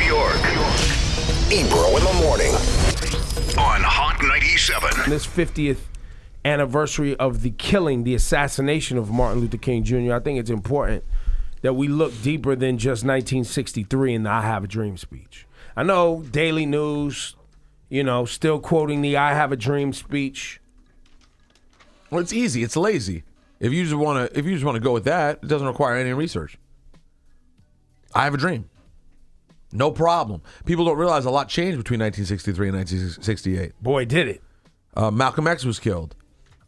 York. Ebro in the morning on Hot 97. This 50th anniversary of the killing, the assassination of Martin Luther King Jr., I think it's important that we look deeper than just 1963 in the I Have a Dream speech. I know Daily News, still quoting the I Have a Dream speech. Well, it's easy. It's lazy. If you just want to go with that, it doesn't require any research. I have a dream. No problem. People don't realize a lot changed between 1963 and 1968. Boy, did it. Malcolm X was killed.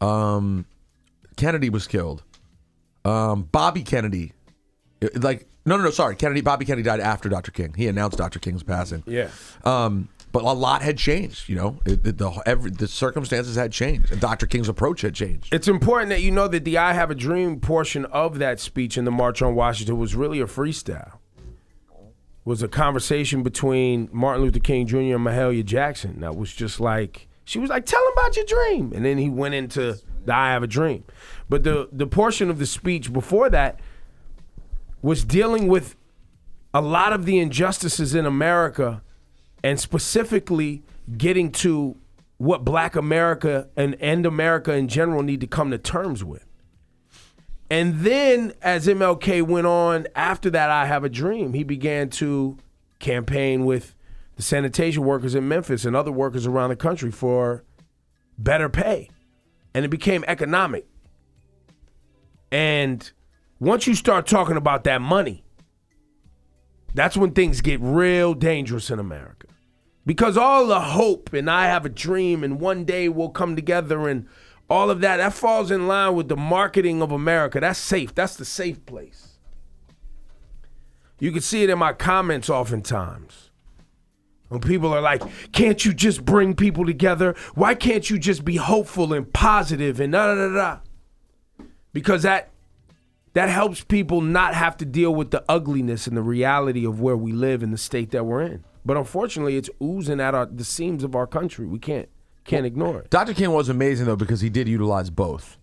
Kennedy was killed. Bobby Kennedy. Bobby Kennedy died after Dr. King. He announced Dr. King's passing. Yeah. But a lot had changed, the circumstances had changed, and Dr. King's approach had changed. It's important that you know that the I Have a Dream portion of that speech in the March on Washington was really a freestyle. It was a conversation between Martin Luther King Jr. and Mahalia Jackson that was just like, she was like, tell him about your dream. And then he went into the I Have a Dream. But the portion of the speech before that was dealing with a lot of the injustices in America and specifically getting to what Black America and America in general need to come to terms with. And then as MLK went on after that I Have a Dream, he began to campaign with the sanitation workers in Memphis and other workers around the country for better pay. And it became economic. And once you start talking about that money, that's when things get real dangerous in America. Because all the hope and I have a dream and one day we'll come together and all of that falls in line with the marketing of America. That's safe. That's the safe place. You can see it in my comments oftentimes. When people are like, can't you just bring people together? Why can't you just be hopeful and positive and da-da-da-da? Because that helps people not have to deal with the ugliness and the reality of where we live in the state that we're in. But unfortunately, it's oozing at the seams of our country. We can't ignore it. Dr. King was amazing, though, because he did utilize both.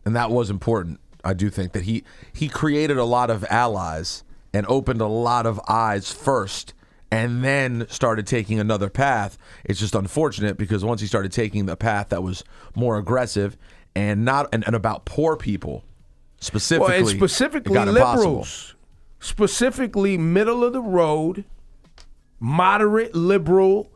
And that was important, I do think, that he created a lot of allies and opened a lot of eyes first and then started taking another path. It's just unfortunate because once he started taking the path that was more aggressive and about poor people, specifically, and specifically liberals, specifically middle of the road, moderate liberal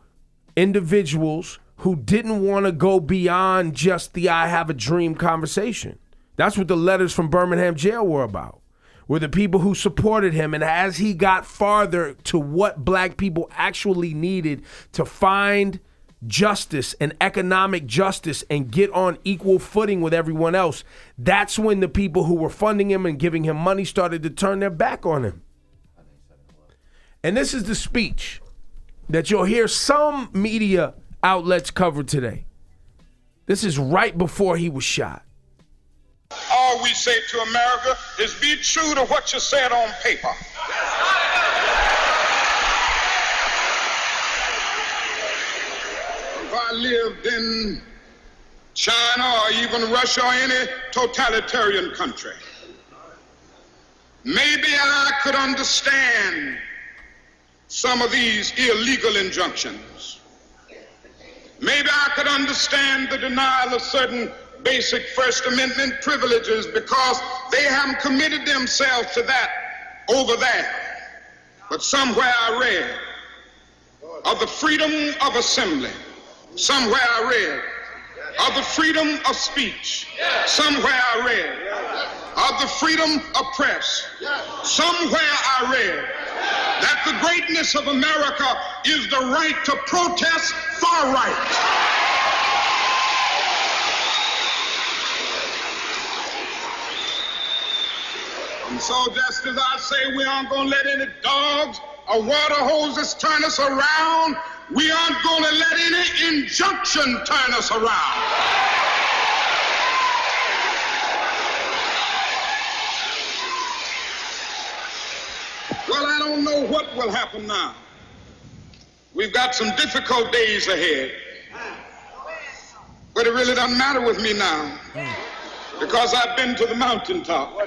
individuals who didn't want to go beyond just the I have a dream conversation. That's what the letters from Birmingham jail were about, were the people who supported him. And as he got farther to what black people actually needed to find justice and economic justice and get on equal footing with everyone else, that's when the people who were funding him and giving him money started to turn their back on him. And this is the speech that you'll hear some media outlets cover today. This is right before he was shot. All we say to America is be true to what you said on paper. If I lived in China or even Russia or any totalitarian country, maybe I could understand some of these illegal injunctions. Maybe I could understand the denial of certain basic First Amendment privileges because they haven't committed themselves to that over there. But somewhere I read of the freedom of assembly. Somewhere I read of the freedom of speech. Somewhere I read of the freedom of press. Somewhere I read that the greatness of America is the right to protest far right. And so just as I say we aren't going to let any dogs or water hoses turn us around, we aren't going to let any injunction turn us around. Well, I don't know what will happen now. We've got some difficult days ahead. But it really doesn't matter with me now because I've been to the mountaintop. I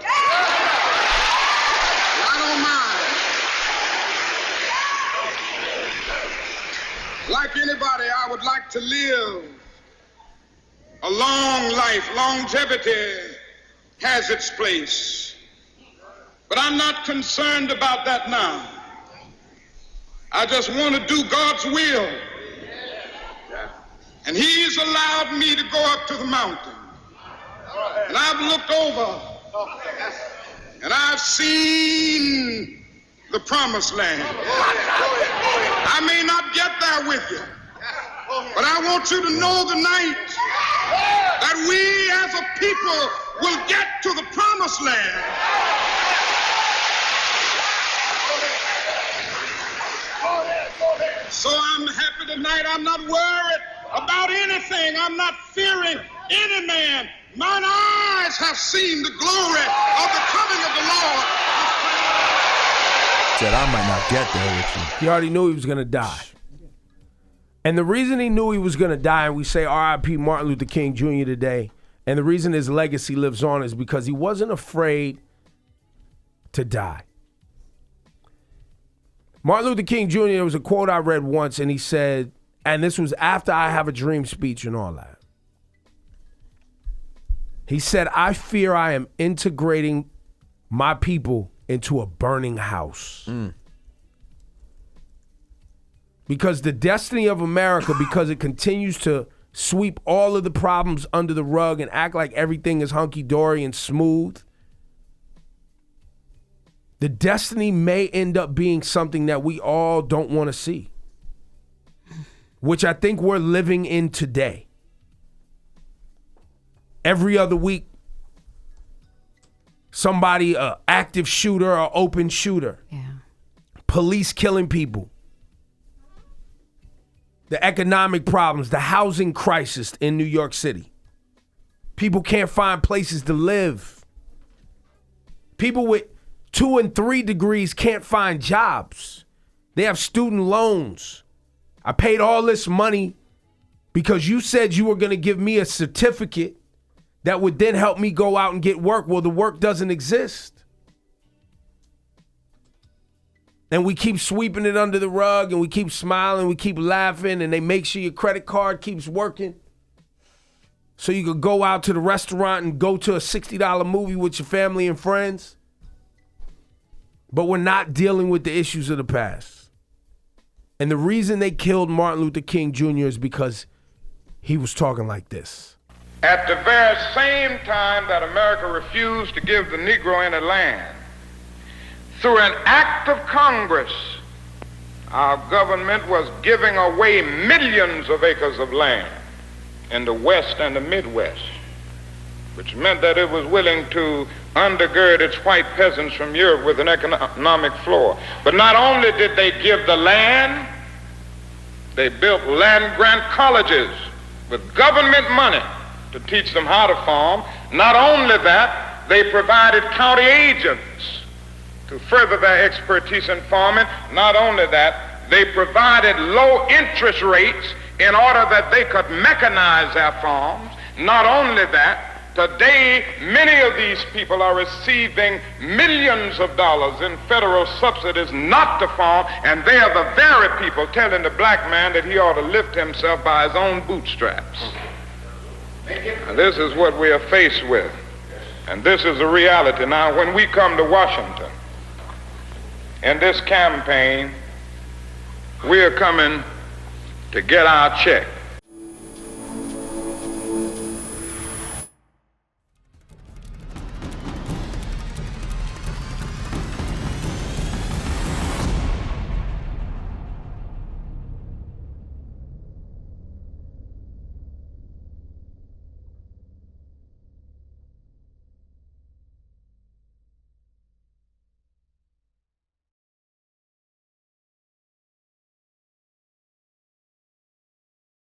don't mind. Like anybody, I would like to live a long life. Longevity has its place. But I'm not concerned about that now. I just want to do God's will. And He's allowed me to go up to the mountain. And I've looked over and I've seen the promised land. I may not get there with you, but I want you to know tonight that we as a people will get to the promised land. So I'm happy tonight. I'm not worried about anything. I'm not fearing any man. Mine eyes have seen the glory of the coming of the Lord. Said I might not get there with you. He already knew he was going to die. And the reason he knew he was going to die, and we say R.I.P. Martin Luther King Jr. today, and the reason his legacy lives on is because he wasn't afraid to die. Martin Luther King Jr., there was a quote I read once, and he said, and this was after I Have a Dream speech and all that. He said, I fear I am integrating my people into a burning house. Because the destiny of America, because it continues to sweep all of the problems under the rug and act like everything is hunky-dory and smooth, the destiny may end up being something that we all don't want to see, which I think we're living in today. Every other week, somebody, active shooter or open shooter. Yeah. Police killing people. The economic problems, the housing crisis in New York City. People can't find places to live. People with 2 and 3 degrees can't find jobs. They have student loans. I paid all this money because you said you were going to give me a certificate that would then help me go out and get work. Well, the work doesn't exist. And we keep sweeping it under the rug, and we keep smiling, we keep laughing, and they make sure your credit card keeps working so you could go out to the restaurant and go to a $60 movie with your family and friends. But we're not dealing with the issues of the past. And the reason they killed Martin Luther King Jr. is because he was talking like this. At the very same time that America refused to give the Negro any land, through an act of Congress, our government was giving away millions of acres of land in the West and the Midwest, which meant that it was willing to undergird its white peasants from Europe with an economic floor. But not only did they give the land, they built land-grant colleges with government money to teach them how to farm. Not only that, they provided county agents to further their expertise in farming. Not only that, they provided low interest rates in order that they could mechanize their farms. Not only that, today many of these people are receiving millions of dollars in federal subsidies not to farm, and they are the very people telling the black man that he ought to lift himself by his own bootstraps. And this is what we are faced with, and this is the reality. Now, when we come to Washington in this campaign, we are coming to get our check.